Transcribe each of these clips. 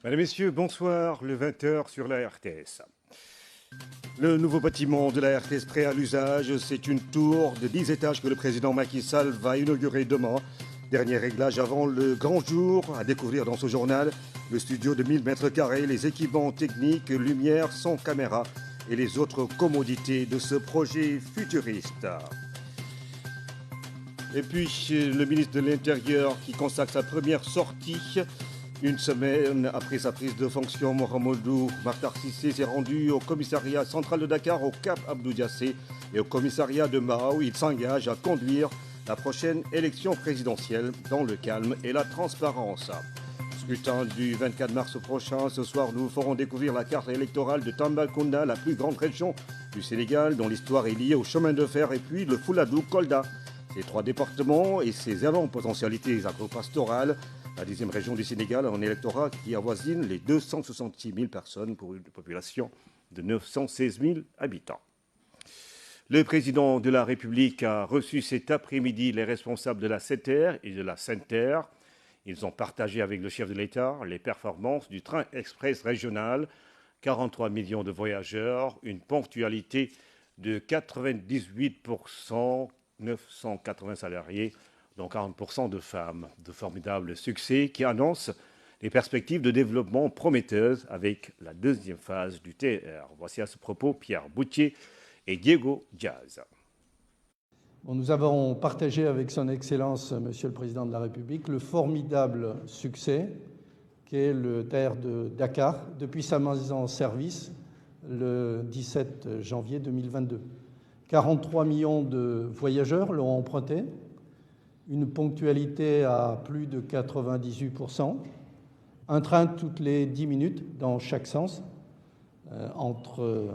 Mesdames, Messieurs, bonsoir, le 20h sur la RTS. Le nouveau bâtiment de la RTS prêt à l'usage, c'est une tour de 10 étages que le président Macky Sall va inaugurer demain. Dernier réglage avant le grand jour, à découvrir dans ce journal, le studio de 1000 mètres carrés, les équipements techniques, lumière, son, caméra et les autres commodités de ce projet futuriste. Et puis, le ministre de l'Intérieur qui consacre sa première sortie. Une semaine après sa prise de fonction, Mohamedou Makhtar Cissé s'est rendu au commissariat central de Dakar, au Cap Abdou Diassé et au commissariat de Mao. Il s'engage à conduire la prochaine élection présidentielle dans le calme et la transparence. Scrutin du 24 mars prochain. Ce soir, nous ferons découvrir la carte électorale de Tambacounda, la plus grande région du Sénégal, dont l'histoire est liée au chemin de fer, et puis le Fouladou-Kolda. Ces trois départements et ses énormes potentialités agro-pastorales. La 10e région du Sénégal, un électorat qui avoisine les 266 000 personnes pour une population de 916 000 habitants. Le président de la République a reçu cet après-midi les responsables de la SETER et de la SENTER. Ils ont partagé avec le chef de l'État les performances du train express régional, 43 millions de voyageurs, une ponctualité de 98%, 980 salariés, dont 40% de femmes. De formidables succès qui annoncent les perspectives de développement prometteuses avec la deuxième phase du TER. Voici à ce propos Pierre Boutier et Diego Diaz. Nous avons partagé avec son Excellence, Monsieur le Président de la République, le formidable succès qu'est le TER de Dakar depuis sa mise en service le 17 janvier 2022. 43 millions de voyageurs l'ont emprunté, une ponctualité à plus de 98%, un train toutes les 10 minutes dans chaque sens entre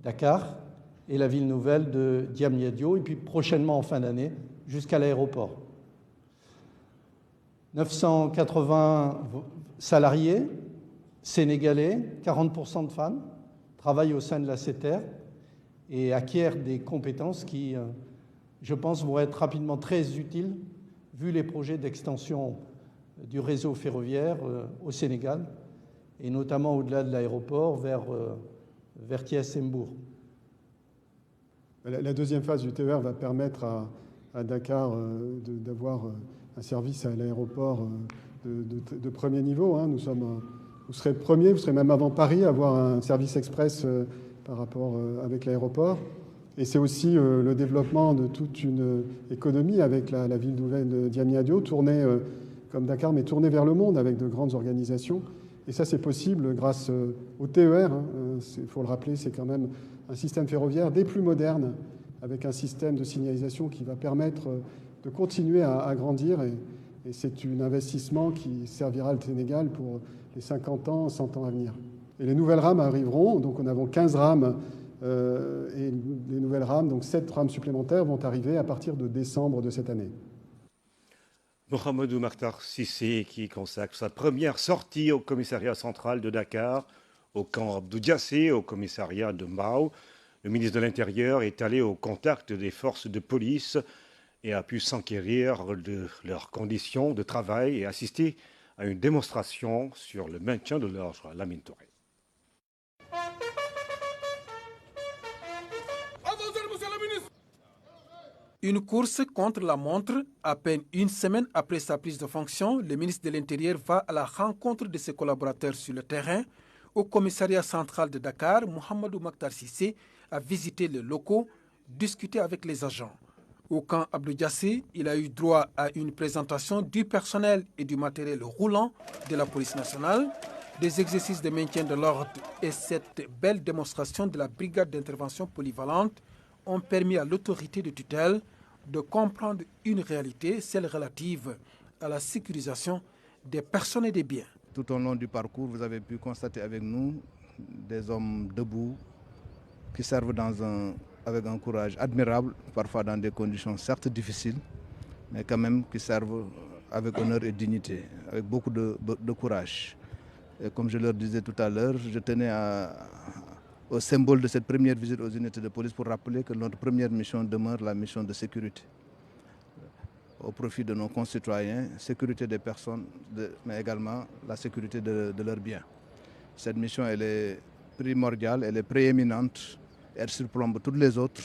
Dakar et la ville nouvelle de Diamniadio, et puis prochainement en fin d'année jusqu'à l'aéroport. 980 salariés sénégalais, 40% de femmes, travaillent au sein de la SETER et acquièrent des compétences qui, je pense, vont être rapidement très utiles vu les projets d'extension du réseau ferroviaire au Sénégal et notamment au-delà de l'aéroport vers Thiès-Embourg. La deuxième phase du TER va permettre à Dakar d'avoir un service à l'aéroport de premier niveau. Vous serez le premier, vous serez même avant Paris à avoir un service express par rapport avec l'aéroport. Et c'est aussi le développement de toute une économie avec la ville nouvelle de Diamniadio, tournée comme Dakar, mais tournée vers le monde avec de grandes organisations. Et ça, c'est possible grâce au TER. Il faut le rappeler, c'est quand même un système ferroviaire des plus modernes, avec un système de signalisation qui va permettre de continuer à grandir. Et c'est un investissement qui servira le Sénégal pour les 50 ans, 100 ans à venir. Et les nouvelles rames arriveront. Donc, nous avons 15 rames. Et les nouvelles rames, donc 7 rames supplémentaires, vont arriver à partir de décembre de cette année. Mohamedou Makhtar Cissé qui consacre sa première sortie au commissariat central de Dakar, au camp Abdou Diassé, au commissariat de Mao. Le ministre de l'Intérieur est allé au contact des forces de police et a pu s'enquérir de leurs conditions de travail et assister à une démonstration sur le maintien de l'ordre. Lamine Touré. Une course contre la montre. À peine une semaine après sa prise de fonction, le ministre de l'Intérieur va à la rencontre de ses collaborateurs sur le terrain. Au commissariat central de Dakar, Mohamedou Makhtar Cissé a visité les locaux, discuté avec les agents. Au camp Abdou Diassé, il a eu droit à une présentation du personnel et du matériel roulant de la police nationale, des exercices de maintien de l'ordre et cette belle démonstration de la brigade d'intervention polyvalente ont permis à l'autorité de tutelle de comprendre une réalité, celle relative à la sécurisation des personnes et des biens. Tout au long du parcours, vous avez pu constater avec nous des hommes debout qui servent avec un courage admirable, parfois dans des conditions certes difficiles, mais quand même qui servent avec honneur et dignité, avec beaucoup de courage. Et comme je leur disais tout à l'heure, je tenais au symbole de cette première visite aux unités de police pour rappeler que notre première mission demeure la mission de sécurité. au profit de nos concitoyens, sécurité des personnes, mais également la sécurité de leurs biens. Cette mission, elle est primordiale, elle est prééminente, elle surplombe toutes les autres,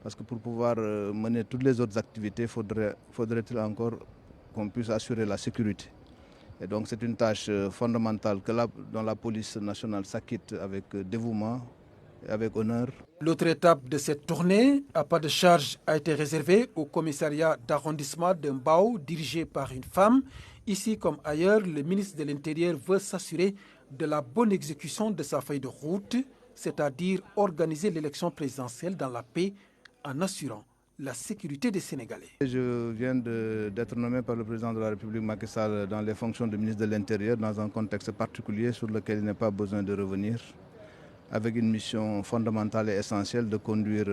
parce que pour pouvoir mener toutes les autres activités, faudrait-il encore qu'on puisse assurer la sécurité. Et donc c'est une tâche fondamentale dont la police nationale s'acquitte avec dévouement et avec honneur. L'autre étape de cette tournée, à pas de charge, a été réservée au commissariat d'arrondissement de Mbao, dirigé par une femme. Ici comme ailleurs, le ministre de l'Intérieur veut s'assurer de la bonne exécution de sa feuille de route, c'est-à-dire organiser l'élection présidentielle dans la paix en assurant la sécurité des Sénégalais. Je viens d'être nommé par le président de la République Macky Sall dans les fonctions de ministre de l'Intérieur dans un contexte particulier sur lequel il n'est pas besoin de revenir, avec une mission fondamentale et essentielle de conduire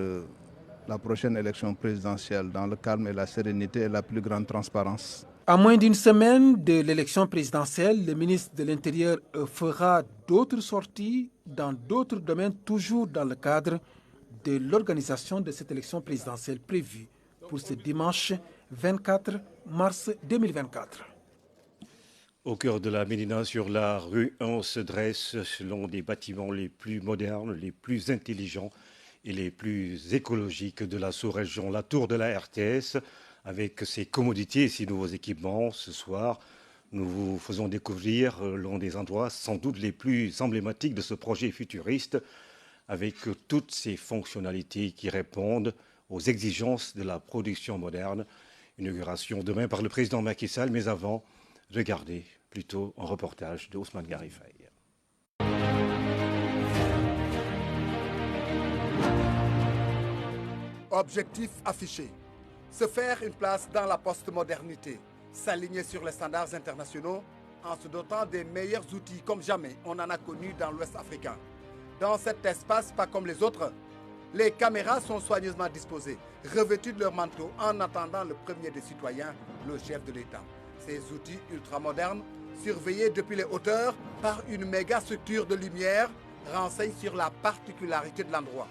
la prochaine élection présidentielle dans le calme et la sérénité et la plus grande transparence. À moins d'une semaine de l'élection présidentielle, le ministre de l'Intérieur fera d'autres sorties dans d'autres domaines, toujours dans le cadre de l'organisation de cette élection présidentielle prévue pour ce dimanche 24 mars 2024. Au cœur de la Médina, sur la rue 1, se dresse l'un des bâtiments les plus modernes, les plus intelligents et les plus écologiques de la sous-région, la tour de la RTS. Avec ses commodités et ses nouveaux équipements, ce soir, nous vous faisons découvrir l'un des endroits sans doute les plus emblématiques de ce projet futuriste, avec toutes ses fonctionnalités qui répondent aux exigences de la production moderne. Inauguration demain par le président Macky Sall, mais avant, regardez plutôt un reportage de Ousmane Garifay. Objectif affiché. Se faire une place dans la post-modernité, s'aligner sur les standards internationaux en se dotant des meilleurs outils comme jamais on en a connu dans l'Ouest africain. Dans cet espace, pas comme les autres, les caméras sont soigneusement disposées, revêtues de leur manteau en attendant le premier des citoyens, le chef de l'État. Ces outils ultramodernes, surveillés depuis les hauteurs par une méga structure de lumière, renseignent sur la particularité de l'endroit,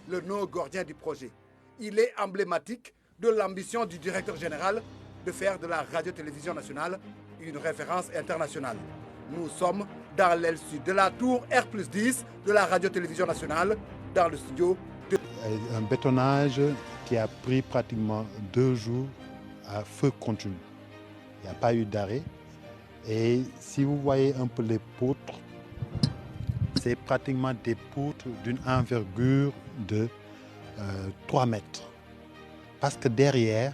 le nœud gordien du projet. Il est emblématique de l'ambition du directeur général de faire de la radio-télévision nationale une référence internationale. Nous sommes dans l'aile sud de la tour R+10 de la radio-télévision nationale, dans le studio de... Un bétonnage qui a pris pratiquement 2 jours à feu continu. Il n'y a pas eu d'arrêt. Et si vous voyez un peu les poutres, c'est pratiquement des poutres d'une envergure de 3 mètres. Parce que derrière,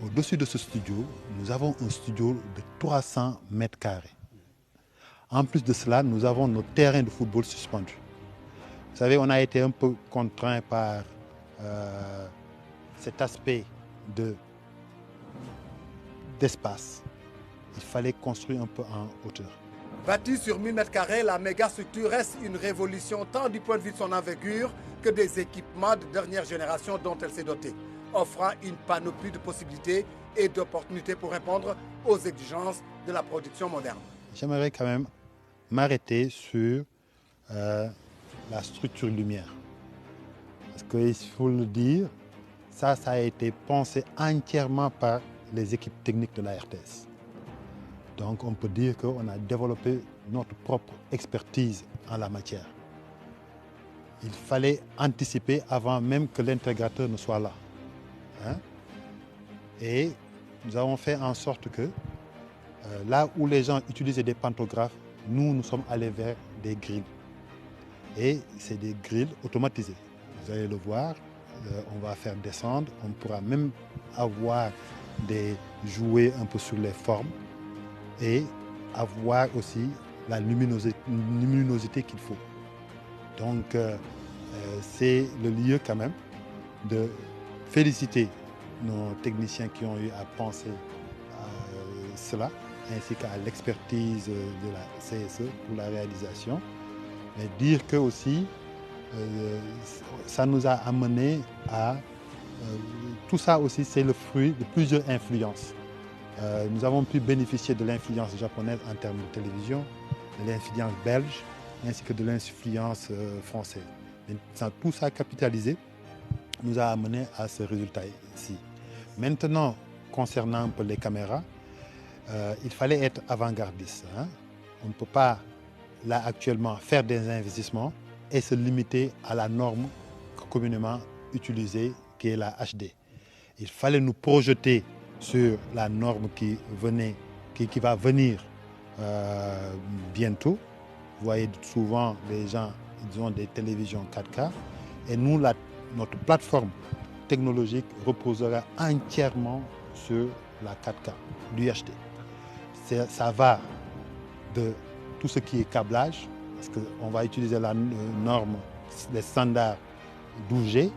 au-dessus de ce studio, nous avons un studio de 300 mètres carrés. En plus de cela, nous avons nos terrains de football suspendus. Vous savez, on a été un peu contraint par cet aspect d'espace. Il fallait construire un peu en hauteur. Bâtie sur 1000 m², la méga structure reste une révolution tant du point de vue de son envergure que des équipements de dernière génération dont elle s'est dotée, offrant une panoplie de possibilités et d'opportunités pour répondre aux exigences de la production moderne. J'aimerais quand même m'arrêter sur la structure lumière. Parce qu'il faut le dire, ça a été pensé entièrement par les équipes techniques de la RTS. Donc on peut dire qu'on a développé notre propre expertise en la matière. Il fallait anticiper avant même que l'intégrateur ne soit là. Et nous avons fait en sorte que là où les gens utilisaient des pantographes, nous sommes allés vers des grilles. Et c'est des grilles automatisées. Vous allez le voir, on va faire descendre, on pourra même avoir des jouets un peu sur les formes et avoir aussi la luminosité qu'il faut. Donc c'est le lieu quand même de féliciter nos techniciens qui ont eu à penser à cela, ainsi qu'à l'expertise de la CSE pour la réalisation. Mais dire que aussi, ça nous a amené à... tout ça aussi, c'est le fruit de plusieurs influences. Nous avons pu bénéficier de l'influence japonaise en termes de télévision, de l'influence belge, ainsi que de l'influence française. Et tout ça capitalisé nous a amené à ce résultat ici. Maintenant, concernant un peu les caméras, il fallait être avant-gardiste. Hein. On ne peut pas, là actuellement, faire des investissements et se limiter à la norme communément utilisée qui est la HD. Il fallait nous projeter sur la norme qui va venir bientôt. Vous voyez souvent les gens, ils ont des télévisions 4K et nous, notre plateforme technologique reposera entièrement sur la 4K, l'UHD. Ça va de tout ce qui est câblage, parce qu'on va utiliser la norme, les standards 12G,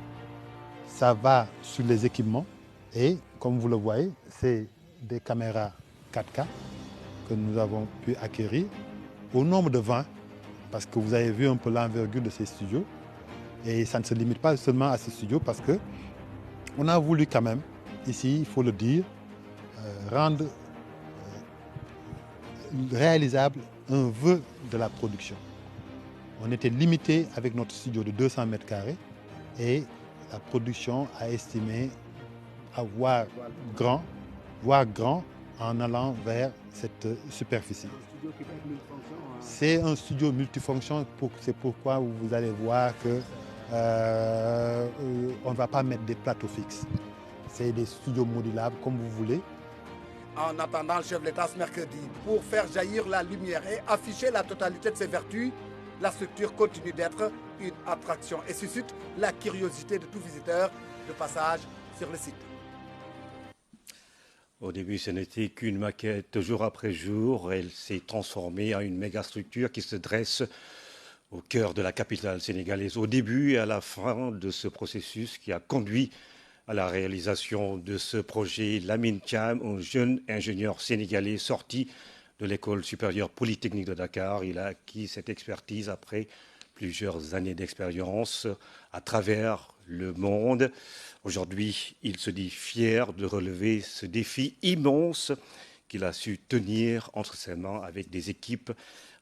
ça va sur les équipements et comme vous le voyez, c'est des caméras 4K que nous avons pu acquérir au nombre de 20, parce que vous avez vu un peu l'envergure de ces studios et ça ne se limite pas seulement à ces studios parce qu'on a voulu quand même, ici il faut le dire, rendre réalisable un vœu de la production. On était limité avec notre studio de 200 mètres carrés et la production a estimé à voir grand en allant vers cette superficie. C'est un studio multifonction, c'est pourquoi vous allez voir que on ne va pas mettre des plateaux fixes. C'est des studios modulables comme vous voulez. En attendant le chef de l'État ce mercredi, pour faire jaillir la lumière et afficher la totalité de ses vertus, la structure continue d'être une attraction et suscite la curiosité de tout visiteur de passage sur le site. Au début, ce n'était qu'une maquette jour après jour. Elle s'est transformée en une mégastructure qui se dresse au cœur de la capitale sénégalaise. Au début et à la fin de ce processus qui a conduit à la réalisation de ce projet, Lamine Thiam, un jeune ingénieur sénégalais sorti de l'école supérieure polytechnique de Dakar. Il a acquis cette expertise après plusieurs années d'expérience à travers le monde. Aujourd'hui, il se dit fier de relever ce défi immense qu'il a su tenir entre ses mains avec des équipes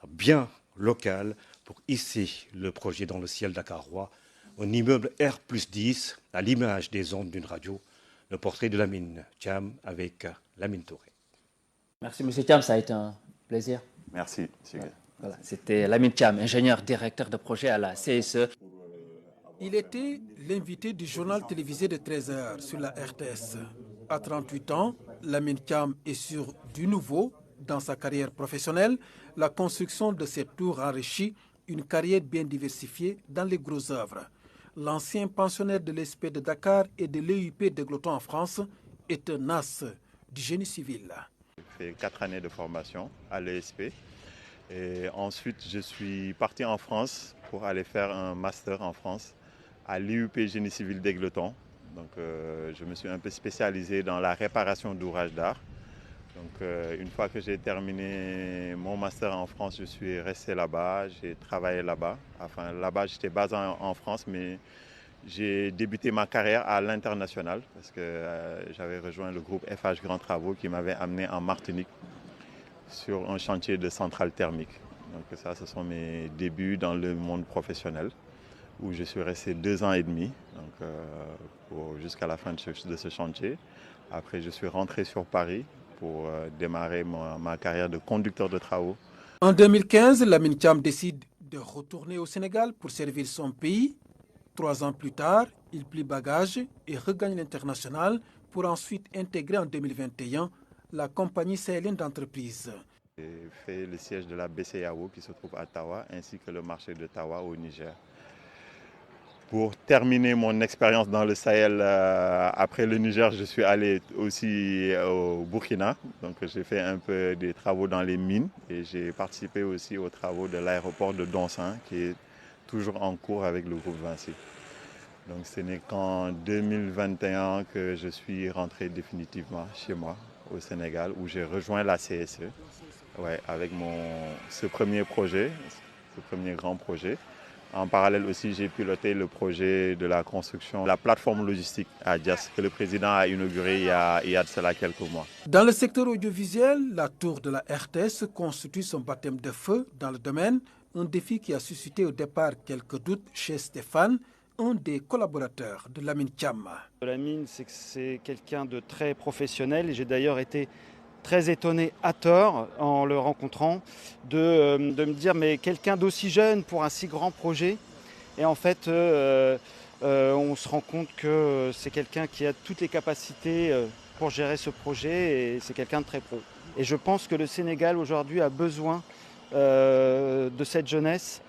bien locales pour hisser le projet dans le ciel dakarois. Un immeuble R+10 à l'image des ondes d'une radio. Le portrait de Lamine Thiam avec Lamine Touré. Merci M. Thiam, ça a été un plaisir. Merci M. Gueye. Voilà, c'était Lamine Thiam, ingénieur directeur de projet à la CSE. Il était l'invité du journal télévisé de 13h sur la RTS. À 38 ans, Lamine Thiam est sur du nouveau dans sa carrière professionnelle. La construction de cette tour enrichit une carrière bien diversifiée dans les grosses œuvres. L'ancien pensionnaire de l'ESP de Dakar et de l'EUP d'Égletons en France est un as du génie civil. J'ai fait 4 années de formation à l'ESP. Et ensuite, je suis parti en France pour aller faire un master en France à l'IUP Génie Civil d'Égletons. Donc, je me suis un peu spécialisé dans la réparation d'ouvrages d'art. Donc, une fois que j'ai terminé mon master en France, je suis resté là-bas, j'ai travaillé là-bas. Enfin, là-bas, j'étais basé en France, mais j'ai débuté ma carrière à l'international parce que j'avais rejoint le groupe FH Grands Travaux qui m'avait amené en Martinique sur un chantier de centrale thermique. Donc ça, ce sont mes débuts dans le monde professionnel où je suis resté 2 ans et demi jusqu'à la fin de ce chantier. Après, je suis rentré sur Paris pour démarrer ma carrière de conducteur de travaux. En 2015, Lamine Thiam décide de retourner au Sénégal pour servir son pays. 3 ans plus tard, il plie bagage et regagne l'international pour ensuite intégrer en 2021 la compagnie sahélienne d'entreprise. J'ai fait le siège de la BCEAO qui se trouve à Tawa ainsi que le marché de Tawa au Niger. Pour terminer mon expérience dans le Sahel, après le Niger, je suis allé aussi au Burkina. Donc j'ai fait un peu des travaux dans les mines et j'ai participé aussi aux travaux de l'aéroport de Donsan qui est toujours en cours avec le groupe Vinci. Donc ce n'est qu'en 2021 que je suis rentré définitivement chez moi au Sénégal où j'ai rejoint la CSE avec ce premier projet, ce premier grand projet. En parallèle aussi, j'ai piloté le projet de la construction de la plateforme logistique à Dias que le président a inauguré il y a de cela quelques mois. Dans le secteur audiovisuel, la tour de la RTS constitue son baptême de feu dans le domaine, un défi qui a suscité au départ quelques doutes chez Stéphane, un des collaborateurs de Lamine Thiam. Lamine, c'est quelqu'un de très professionnel. J'ai d'ailleurs été très étonné à tort en le rencontrant de me dire mais quelqu'un d'aussi jeune pour un si grand projet. Et en fait, on se rend compte que c'est quelqu'un qui a toutes les capacités pour gérer ce projet et c'est quelqu'un de très pro. Et je pense que le Sénégal aujourd'hui a besoin de cette jeunesse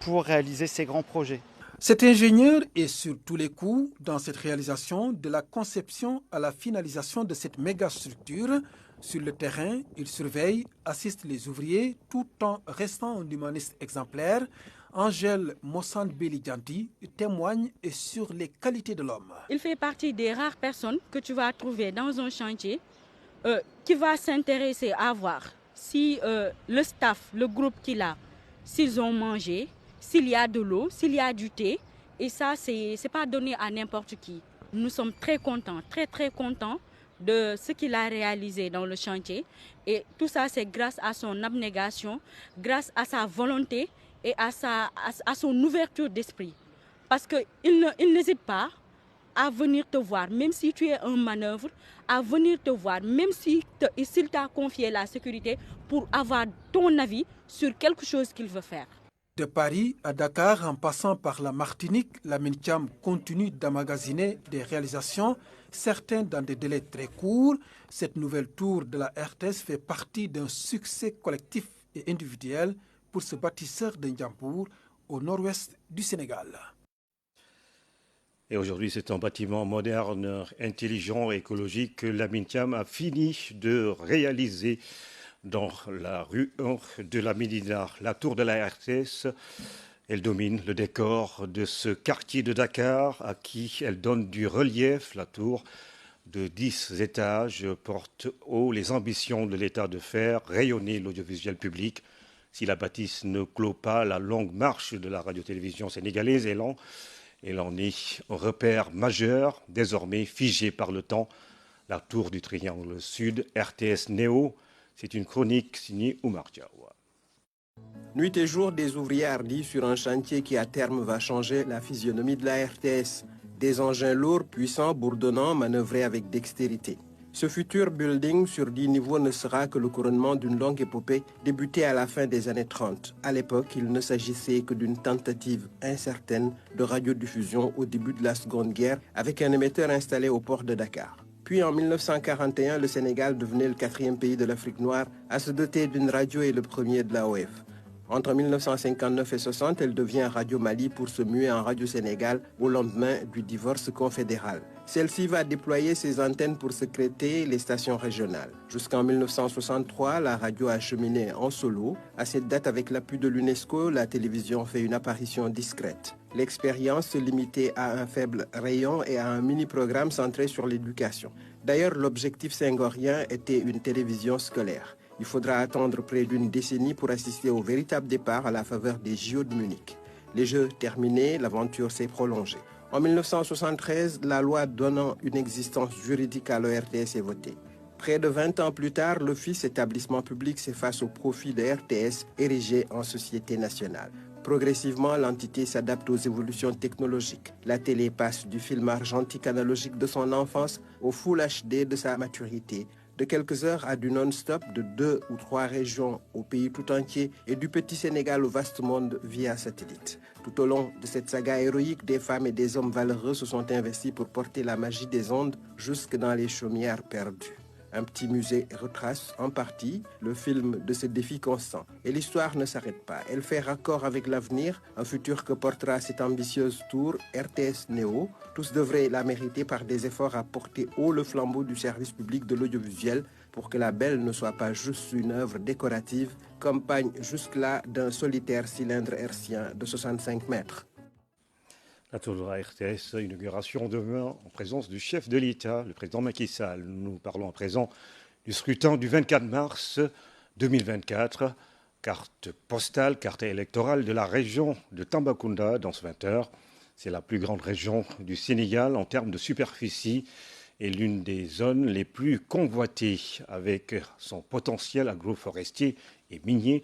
pour réaliser ces grands projets. Cet ingénieur est sur tous les coups dans cette réalisation, de la conception à la finalisation de cette méga structure. Sur le terrain, il surveille, assiste les ouvriers tout en restant un humaniste exemplaire. Angèle Mossand-Belidjanti témoigne sur les qualités de l'homme. Il fait partie des rares personnes que tu vas trouver dans un chantier qui va s'intéresser à voir si le staff, le groupe qu'il a, s'ils ont mangé, s'il y a de l'eau, s'il y a du thé. Et ça, c'est pas donné à n'importe qui. Nous sommes très contents, très contents de ce qu'il a réalisé dans le chantier. Et tout ça, c'est grâce à son abnégation, grâce à sa volonté et à son ouverture d'esprit. Parce qu'il n'hésite pas à venir te voir, même si tu es en manœuvre, à venir te voir, même s'il t'a confié la sécurité pour avoir ton avis sur quelque chose qu'il veut faire. De Paris à Dakar, en passant par la Martinique, Lamine Thiam continue d'emmagasiner des réalisations, certains dans des délais très courts. Cette nouvelle tour de la RTS fait partie d'un succès collectif et individuel pour ce bâtisseur de Ndiambour, au nord-ouest du Sénégal. Et aujourd'hui, c'est un bâtiment moderne, intelligent et écologique que Lamine Thiam a fini de réaliser dans la rue 1 de la Médina. La tour de la RTS, elle domine le décor de ce quartier de Dakar à qui elle donne du relief. La tour de 10 étages porte haut les ambitions de l'État de faire rayonner l'audiovisuel public. Si la bâtisse ne clôt pas la longue marche de la radio-télévision sénégalaise, elle en est un repère majeur, désormais figé par le temps. La tour du Triangle Sud, RTS Néo, c'est une chronique signée Oumar Diawa. Nuit et jour, des ouvriers hardis sur un chantier qui à terme va changer la physionomie de la RTS. Des engins lourds, puissants, bourdonnants, manœuvrés avec dextérité. Ce futur building sur 10 niveaux ne sera que le couronnement d'une longue épopée débutée à la fin des années 30. À l'époque, il ne s'agissait que d'une tentative incertaine de radiodiffusion au début de la Seconde Guerre avec un émetteur installé au port de Dakar. Puis en 1941, le Sénégal devenait le 4e pays de l'Afrique noire à se doter d'une radio et le premier de l'AOF. Entre 1959 et 60, elle devient Radio Mali pour se muer en Radio Sénégal au lendemain du divorce confédéral. Celle-ci va déployer ses antennes pour sécréter les stations régionales. Jusqu'en 1963, la radio a cheminé en solo. À cette date, avec l'appui de l'UNESCO, la télévision fait une apparition discrète. L'expérience se limitait à un faible rayon et à un mini-programme centré sur l'éducation. D'ailleurs, l'objectif senghorien était une télévision scolaire. Il faudra attendre près d'une décennie pour assister au véritable départ à la faveur des JO de Munich. Les Jeux terminés, l'aventure s'est prolongée. En 1973, la loi donnant une existence juridique à l'ORTS est votée. Près de 20 ans plus tard, l'Office établissement public s'efface au profit de RTS érigé en société nationale. Progressivement, l'entité s'adapte aux évolutions technologiques. La télé passe du film argentique analogique de son enfance au Full HD de sa maturité, de quelques heures à du non-stop de 2 ou 3 régions au pays tout entier et du petit Sénégal au vaste monde via satellite. Tout au long de cette saga héroïque, des femmes et des hommes valeureux se sont investis pour porter la magie des ondes jusque dans les chaumières perdues. Un petit musée retrace en partie le film de ce défi constant. Et l'histoire ne s'arrête pas. Elle fait raccord avec l'avenir, un futur que portera cette ambitieuse tour RTS Néo. Tous devraient la mériter par des efforts à porter haut le flambeau du service public de l'audiovisuel pour que la belle ne soit pas juste une œuvre décorative, campagne jusque-là d'un solitaire cylindre hertzien de 65 mètres. La tour de la RTS, inauguration demain en présence du chef de l'État, le président Macky Sall. Nous parlons à présent du scrutin du 24 mars 2024. Carte postale, carte électorale de la région de Tambacounda dans ce 20h. C'est la plus grande région du Sénégal en termes de superficie et l'une des zones les plus convoitées avec son potentiel agroforestier et minier.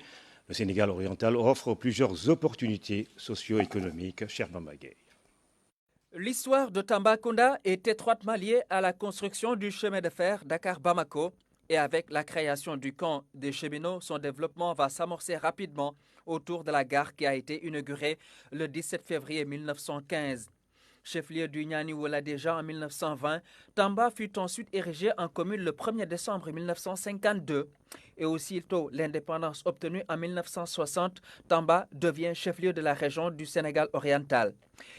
Le Sénégal oriental offre plusieurs opportunités socio-économiques. Cher Bambagay. L'histoire de Tambacounda est étroitement liée à la construction du chemin de fer Dakar-Bamako et avec la création du camp des cheminots, son développement va s'amorcer rapidement autour de la gare qui a été inaugurée le 17 février 1915. Chef-lieu du Nyani-Wola déjà en 1920, Tamba fut ensuite érigé en commune le 1er décembre 1952. Et aussitôt l'indépendance obtenue en 1960, Tamba devient chef-lieu de la région du Sénégal oriental.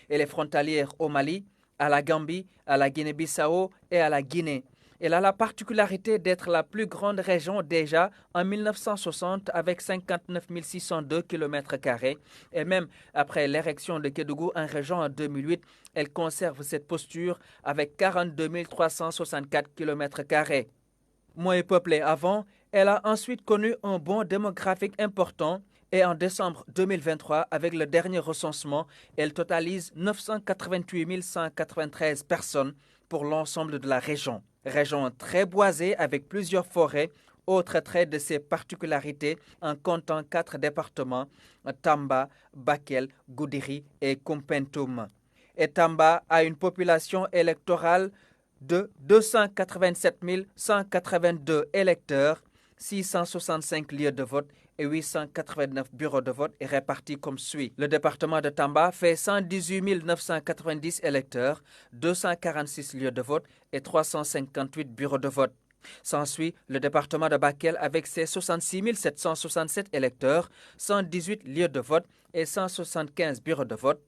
Elle est frontalière au Mali, à la Gambie, à la Guinée-Bissau et à la Guinée. Elle a la particularité d'être la plus grande région déjà en 1960 avec 59 602 km² et même après l'érection de Kédougou en région en 2008, elle conserve cette posture avec 42 364 km². Moins peuplée avant, elle a ensuite connu un bond démographique important et en décembre 2023, avec le dernier recensement, elle totalise 988 193 personnes pour l'ensemble de la région. Région très boisée avec plusieurs forêts. Autre trait de ses particularités en comptant 4 départements, Tamba, Bakel, Goudiri et Koumpentoum. Et Tamba a une population électorale de 287 182 électeurs, 665 lieux de vote et 889 bureaux de vote est répartis comme suit. Le département de Tamba fait 118 990 électeurs, 246 lieux de vote et 358 bureaux de vote. S'ensuit le département de Bakel avec ses 66 767 électeurs, 118 lieux de vote et 175 bureaux de vote.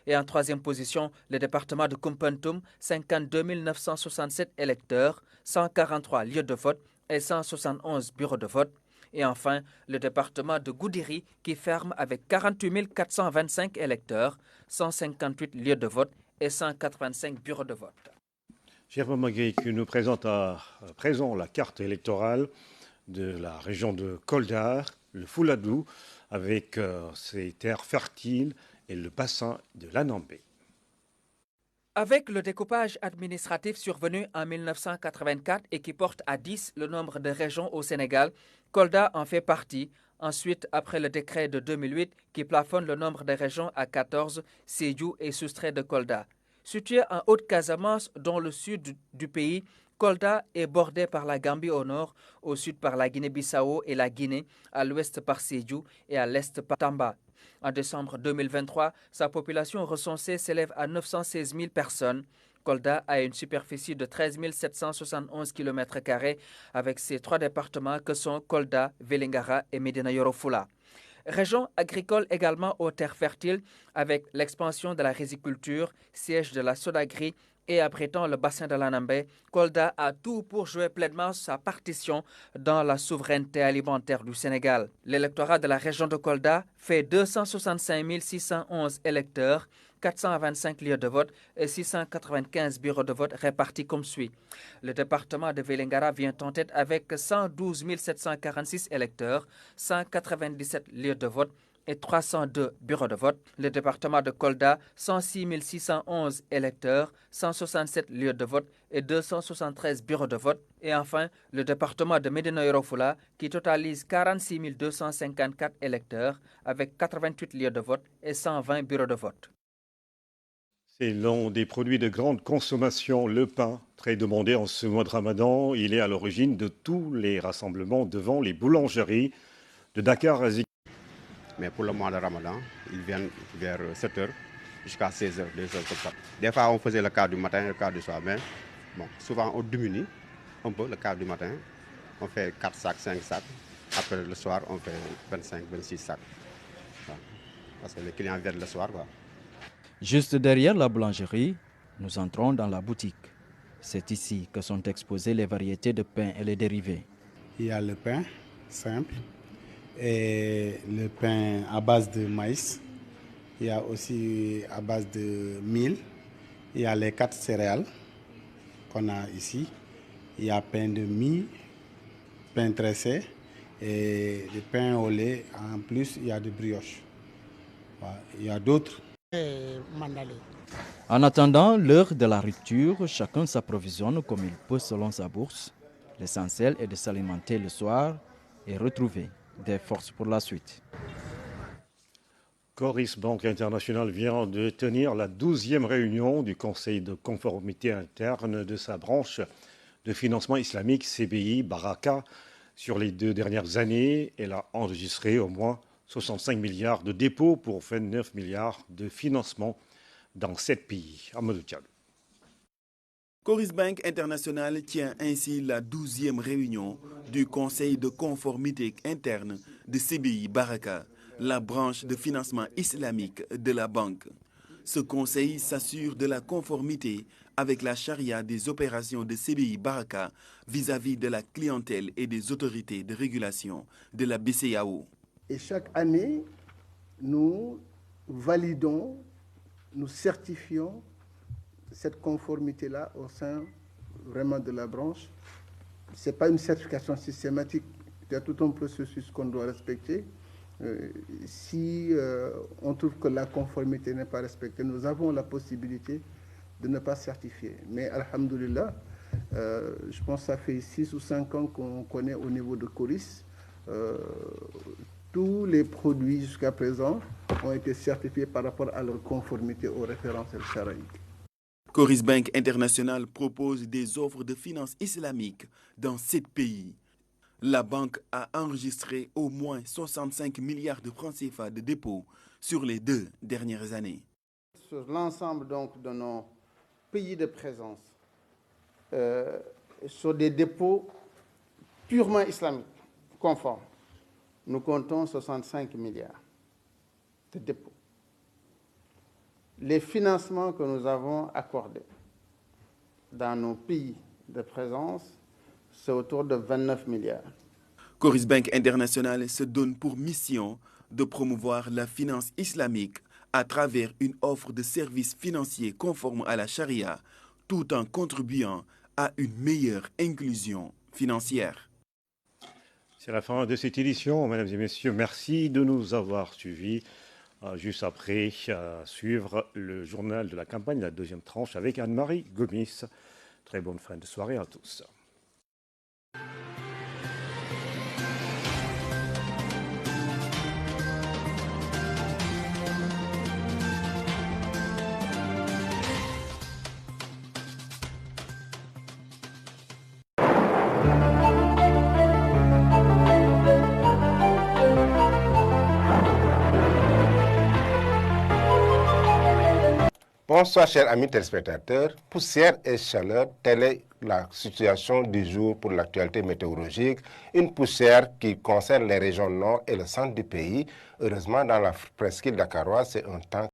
Et en troisième position, le département de Koumpentoum, 52 967 électeurs, 143 lieux de vote et 171 bureaux de vote. Et enfin, le département de Goudiri qui ferme avec 48 425 électeurs, 158 lieux de vote et 185 bureaux de vote. Cher Mamagui, qui nous présente à présent la carte électorale de la région de Kolda, le Fouladou, avec ses terres fertiles et le bassin de l'Anambé. Avec le découpage administratif survenu en 1984 et qui porte à 10 le nombre de régions au Sénégal, Kolda en fait partie. Ensuite, après le décret de 2008 qui plafonne le nombre de régions à 14, Sédhiou est soustrait de Kolda. Situé en Haute-Casamance, dans le sud du pays, Kolda est bordé par la Gambie au nord, au sud par la Guinée-Bissau et la Guinée, à l'ouest par Sédhiou et à l'est par Tamba. En décembre 2023, sa population recensée s'élève à 916 000 personnes. Kolda a une superficie de 13 771 km² avec ses 3 départements que sont Kolda, Vélingara et Médina Yoro Fula. Région agricole également aux terres fertiles avec l'expansion de la riziculture, siège de la Sodagri et abritant le bassin de l'Anambé, Kolda a tout pour jouer pleinement sa partition dans la souveraineté alimentaire du Sénégal. L'électorat de la région de Kolda fait 265 611 électeurs, 425 lieux de vote et 695 bureaux de vote répartis comme suit. Le département de Vélingara vient en tête avec 112 746 électeurs, 197 lieux de vote et 302 bureaux de vote. Le département de Kolda, 106 611 électeurs, 167 lieux de vote et 273 bureaux de vote. Et enfin, le département de Médina Yoro Fula qui totalise 46 254 électeurs avec 88 lieux de vote et 120 bureaux de vote. C'est l'un des produits de grande consommation, le pain, très demandé en ce mois de Ramadan. Il est à l'origine de tous les rassemblements devant les boulangeries de Dakar à Ziguinchor. Mais pour le mois de Ramadan, ils viennent vers 7h jusqu'à 16h, 2h comme ça. Des fois, on faisait le quart du matin et le quart du soir, mais bon, souvent on diminue un peu le quart du matin. On fait 4 sacs, 5 sacs. Après le soir, on fait 25, 26 sacs. Voilà. Parce que les clients viennent le soir. Quoi. Juste derrière la boulangerie, nous entrons dans la boutique. C'est ici que sont exposées les variétés de pain et les dérivés. Il y a le pain simple et le pain à base de maïs. Il y a aussi à base de mil. Il y a les 4 céréales qu'on a ici. Il y a pain de mie, pain tressé et le pain au lait. En plus, il y a des brioches. Il y a d'autres. En attendant l'heure de la rupture, chacun s'approvisionne comme il peut selon sa bourse. L'essentiel est de s'alimenter le soir et retrouver des forces pour la suite. Coris Banque Internationale vient de tenir la 12e réunion du Conseil de conformité interne de sa branche de financement islamique CBI Baraka. Sur les 2 dernières années, elle a enregistré au moins 65 milliards de dépôts pour 29 milliards de financement dans 7 pays. Amadou Diallo. Coris Banque Internationale tient ainsi la 12e réunion du Conseil de conformité interne de CBI Baraka, la branche de financement islamique de la banque. Ce conseil s'assure de la conformité avec la charia des opérations de CBI Baraka vis-à-vis de la clientèle et des autorités de régulation de la BCEAO. Et chaque année, nous validons, nous certifions cette conformité-là au sein vraiment de la branche. Ce n'est pas une certification systématique, il y a tout un processus qu'on doit respecter. Si on trouve que la conformité n'est pas respectée, nous avons la possibilité de ne pas certifier. Mais alhamdoulilah, je pense que ça fait 6 ou 5 ans qu'on connaît au niveau de Coris. Tous les produits jusqu'à présent ont été certifiés par rapport à leur conformité aux référentiels charaïques. Coris Banque Internationale propose des offres de finances islamiques dans 7 pays. La banque a enregistré au moins 65 milliards de francs CFA de dépôts sur les 2 dernières années. Sur l'ensemble donc de nos pays de présence, sur des dépôts purement islamiques, conformes, nous comptons 65 milliards de dépôts. Les financements que nous avons accordés dans nos pays de présence, c'est autour de 29 milliards. Coris Banque Internationale se donne pour mission de promouvoir la finance islamique à travers une offre de services financiers conformes à la charia, tout en contribuant à une meilleure inclusion financière. C'est la fin de cette édition, mesdames et messieurs. Merci de nous avoir suivis. Juste après, suivre le journal de la campagne, la 2e tranche avec Anne-Marie Gomis. Très bonne fin de soirée à tous. Bonsoir chers amis téléspectateurs, poussière et chaleur, telle est la situation du jour pour l'actualité météorologique. Une poussière qui concerne les régions nord et le centre du pays. Heureusement dans la presqu'île dakaroise, c'est un temps